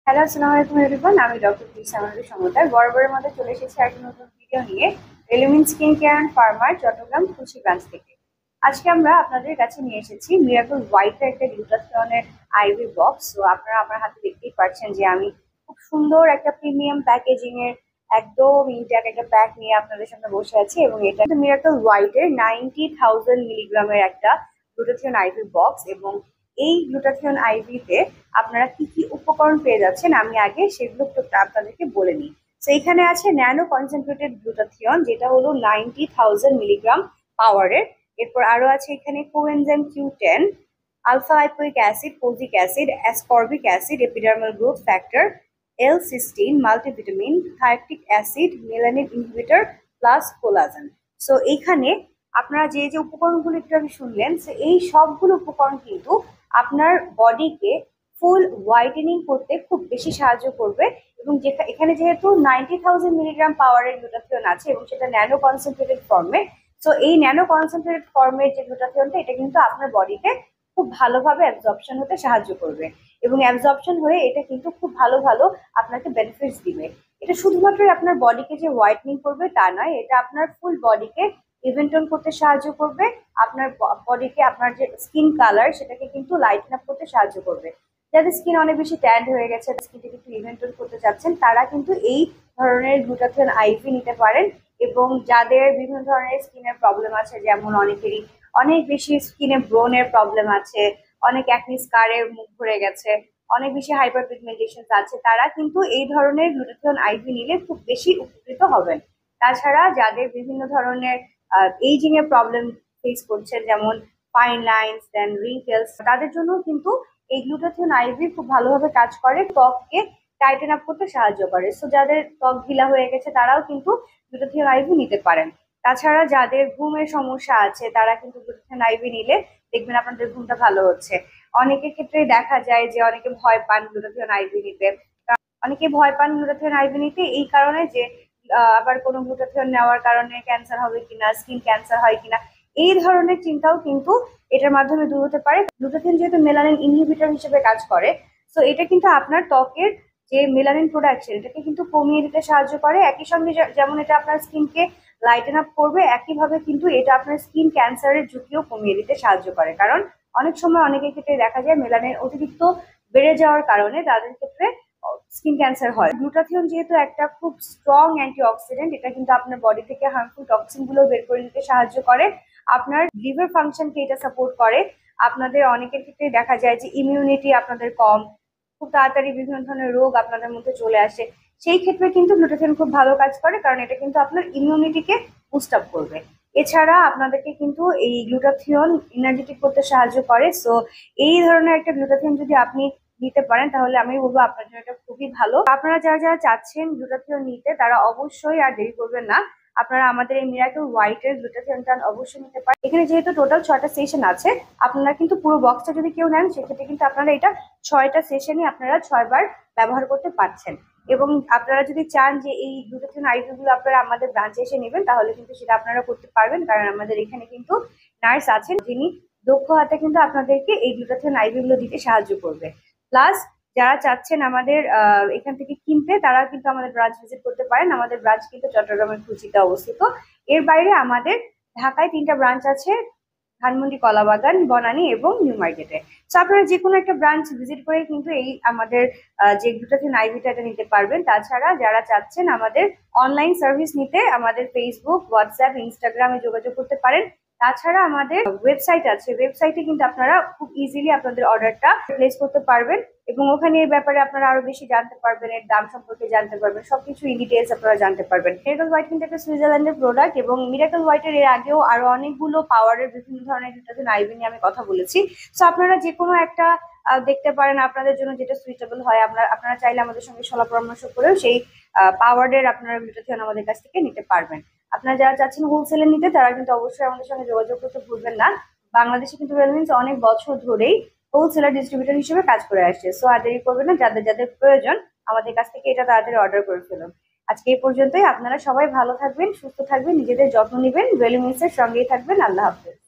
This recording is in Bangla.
হ্যালো, আসসালামু আলাইকুম এভরিওয়ান। আমি ডক্টর পিসামানুর সমতার বরাবরের মধ্যে চলে এসেছি একটা নতুন ভিডিও নিয়ে element skin care and pharma Chittagong Khulshi branch থেকে। আজকে আমরা আপনাদের কাছে নিয়ে এসেছি মিরাকল হোয়াইটের একটা গ্লুটাথিয়নের আইভি বক্স। তো আপনারা আমার হাতে দেখতেই পাচ্ছেন যে আমি খুব সুন্দর একটা প্রিমিয়াম প্যাকেজিং এর একদম ইনট্যাক্ট একটা প্যাক নিয়ে আপনাদের সামনে বসে আছি, এবং এটা মিরাকল হোয়াইটের 90,000 মিলিগ্রামের একটা গ্লুটাথিয়ন আইভি বক্স। এবং এই গ্লুটাথিয়ন আইভিতে আপনারা কি কি উপকরণ পেয়ে যাচ্ছেন আমি আগে সেগুলো একটু আপনাদেরকে বলে নিই। তো এখানে আছে ন্যানো কনসেন্ট্রেটেড গ্লুটাথিয়ন, যেটা হলো 90,000 মিলিগ্রাম পাওয়ারের। এরপর আরো আছে এখানে coenzyme Q10, alpha lipoic acid, kojic acid, ascorbic acid, epidermal growth factor, L-সিস্টিন, multivitamin, thioctic acid, melanin inhibitor plus collagen. So এইখানে আপনারা যে যে উপকরণগুলো একটু আগে শুনলেন, এই সবগুলো উপকরণ কিন্তু আপনার বডিকে ফুল হোয়াইটেনিং করতে খুব বেশি সাহায্য করবে। এবং এখানে যেহেতু 90,000 মিলিগ্রাম পাওয়ারের গ্লুটাথিয়ন আছে এবং সেটা ন্যানো কনসেন্ট্রেটেড ফর্মে, সো এই ন্যানো কনসেন্ট্রেটেড ফর্মের যে গ্লুটাথিয়নটা এটা কিন্তু আপনার বডিতে খুব ভালোভাবে অ্যাবজর্পশন হতে সাহায্য করবে, এবং অ্যাবজর্পশন হয়ে এটা কিন্তু খুব ভালো ভালো আপনাকে বেনিফিটস দিবে। এটা শুধুমাত্র আপনার বডিকে যে হোয়াইটনিং করবে তা নয়, এটা আপনার ফুল বডিকে ইভেন টোন করতে সাহায্য করবে। আপনার বডিকে আপনার যে স্কিন কালার সেটাকে কিন্তু লাইটেন আপ করতে সাহায্য করবে। যাদের স্কিন অনেক বেশি ট্যান্ড হয়ে গেছে, স্কিনটাকে একটু ইভেন টোন করতে চাচ্ছেন, তারা কিন্তু এই ধরনের গ্লুটাথিয়ন আইভি নিতে পারেন। এবং যাদের বিভিন্ন ধরনের স্কিনের প্রবলেম আছে, যেমন অনেকেরই অনেক বেশি স্কিনে ব্রনের প্রবলেম আছে, অনেক অ্যাকনি স্কারে মুখ ভরে গেছে, অনেক বেশি হাইপার পিগমেন্টেশন আছে, তারা কিন্তু এই ধরনের গ্লুটাথিয়ন আইভি নিলে খুব বেশি উপকৃত হবেন। তাছাড়া যাদের বিভিন্ন ধরনের এইজিং এর প্রবলেম ফেস করছে, যেমন ফাইন লাইনস দেন রিঙ্কেলস, তাদের জন্য কিন্তু এই গ্লুটাথিয়ন আইভি খুব ভালোভাবে কাজ করে, ত্বককে টাইটেন আপ করতে সাহায্য করে। সো যাদের ত্বক ঢিলা হয়ে গেছে তারাও কিন্তু গ্লুটাথিয়ন আইভি নিতে পারেন। তাছাড়া যাদের ঘুমের সমস্যা আছে তারা কিন্তু গ্লুটাথিয়ন আইভি নিলে দেখবেন আপনাদের ঘুমটা ভালো হচ্ছে। অনেকের ক্ষেত্রে দেখা যায় যে অনেকে ভয় পান গ্লুটাথিয়ন আইভি নিতে। অনেকে ভয় পান গ্লুটাথিয়ন আইভি নিতে এই কারণে যে আবার কোনো গ্লুটাথিয়ন নেওয়ার কারণে ক্যান্সার হবে কিনা, স্কিন ক্যান্সার হয় কিনা, এই ধরনের চিন্তাও কিন্তু এটার মাধ্যমে দূর হতে পারে। গ্লুটাথিয়ন যেহেতু মেলানিন ইনহিবিটর হিসেবে কাজ করে, সো এটা কিন্তু আপনার ত্বকের যে মেলানিন প্রোডাকশন এটাকে কিন্তু কমিয়ে দিতে সাহায্য করে। একই সঙ্গে যেমন এটা আপনার স্কিনকে লাইটেন আপ করবে, একইভাবে কিন্তু এটা আপনার স্কিন ক্যান্সারের ঝুঁকিও কমিয়ে দিতে সাহায্য করে। কারণ অনেক সময় অনেকের ক্ষেত্রে দেখা যায় মেলানিন অতিরিক্ত বেড়ে যাওয়ার কারণে তাদের ক্ষেত্রে স্কিন ক্যান্সার হয়। গ্লুটাথিয়ন যেহেতু একটা খুব স্ট্রং অ্যান্টিঅক্সিডেন্ট, এটা কিন্তু আপনার বডি থেকে হার্মফুল টক্সিন গুলো বের করে দিতে সাহায্য করে। আপনার লিভার ফাংশনকে এটা সাপোর্ট করে। আপনাদের অনেকের ক্ষেত্রে দেখা যায় যে ইমিউনিটি আপনাদের কম, খুব তাড়াতাড়ি বিভিন্ন ধরনের রোগ আপনাদের মধ্যে চলে আসে, সেই ক্ষেত্রে কিন্তু গ্লুটাথিয়ন খুব ভালো কাজ করে, কারণ এটা কিন্তু আপনার ইমিউনিটিকে বুস্ট আপ করবে। এছাড়া আপনাদেরকে কিন্তু এই গ্লুটাথিয়ন এনার্জেটিক করতে সাহায্য করে। সো এই ধরনের একটা গ্লুটাথিয়ন যদি আপনি নিতে পারেন তাহলে আমি বলবো আপনার জন্য এটা খুবই ভালো। আপনারা যারা যারা চাচ্ছেন গ্লুটাথিয়ন নিতে তারা অবশ্যই আর দেরি করবেন না, আপনারা আমাদের এই মিরাকল হোয়াইটের গ্লুটাথিয়নটা অবশ্যই নিতে পারেন। এখানে যেহেতু টোটাল 6টা সেশন আছে, আপনারা কিন্তু পুরো বক্সটা যদি কেউ নেন সেক্ষেত্রে কিন্তু আপনারা এটা 6টা সেশনই আপনারা 6বার ব্যবহার করতে পারছেন। এবং আপনারা যদি চান যে এই গ্লুটাথিয়ন আইভি গুলো আপনারা আমাদের ব্রাঞ্চে এসে নেবেন তাহলে কিন্তু সেটা আপনারা করতে পারবেন, কারণ আমাদের এখানে কিন্তু নার্স আছেন যিনি দক্ষ হাতে কিন্তু আপনাদেরকে এই গ্লুটাথিয়ন আইভি গুলো দিতে সাহায্য করবে। প্লাস যারা চাচ্ছেন আমাদের এখান থেকে কিনতে তারা কিন্তু আমাদের ব্রাঞ্চ ভিজিট করতে পারেন। আমাদের ব্রাঞ্চ কিন্তু চট্টগ্রামের খুচিতে অবস্থিত। এর বাইরে আমাদের ঢাকায় 3টা ব্রাঞ্চ আছে, ধানমন্ডি, কলাবাগান, বনানী এবং নিউ মার্কেটে। তো আপনারা যে কোনো একটা ব্রাঞ্চ ভিজিট করে কিন্তু এই আমাদের যে গ্লুটাথিয়ন আইভিটা এটা নিতে পারবেন। তাছাড়া যারা চাচ্ছেন আমাদের অনলাইন সার্ভিস নিতে আমাদের ফেসবুক, হোয়াটসঅ্যাপ, ইনস্টাগ্রামে যোগাযোগ করতে পারেন। তাছাড়া আমাদের ওয়েবসাইট আছে, ওয়েবসাইটে কিন্তু আপনারা খুব ইজিলি আপনাদের অর্ডারটা প্লেস করতে পারবেন, এবং ওখানে এর ব্যাপারে আপনারা আরো বেশি জানতে পারবেন, এর দাম সম্পর্কে জানতে পারবেন, সবকিছু ইন ডিটেলস আপনারা জানতে পারবেন। মিরাকল হোয়াইট কিন্তু একটা সুইজারল্যান্ডের প্রোডাক্ট, এবং মিরাকল হোয়াইটের এর আগেও আরো অনেকগুলো পাওয়ারের বিভিন্ন ধরনের গ্লুটাথিয়ন আইভি নিয়ে আমি কথা বলেছি। সো আপনারা যে কোনো একটা দেখতে পারেন আপনাদের জন্য যেটা সুইটেবল হয়। আপনারা চাইলে আমাদের সঙ্গে সলা পরামর্শ করেও সেই পাওয়ারের আপনারা গ্লুটাথিয়ন আমাদের কাছ থেকে নিতে পারবেন। আপনারা যারা চাচ্ছেন হোলসেলে নিতে তারা কিন্তু অবশ্যই আমাদের সঙ্গে যোগাযোগ করতে ভুলবেন না। বাংলাদেশে কিন্তু রেলমিন্স অনেক বছর ধরেই হোলসেলার ডিস্ট্রিবিউটর হিসেবে কাজ করে আসছে। সো আর দেরি করবেন না, যাদের যাদের প্রয়োজন আমাদের কাছ থেকে এটা তাড়াতাড়ি অর্ডার করে ফেলুন। আজকে এই পর্যন্তই। আপনারা সবাই ভালো থাকবেন, সুস্থ থাকবেন, নিজেদের যত্ন নেবেন, রেলমিন্সের সঙ্গেই থাকবেন। আল্লাহ হাফেজ।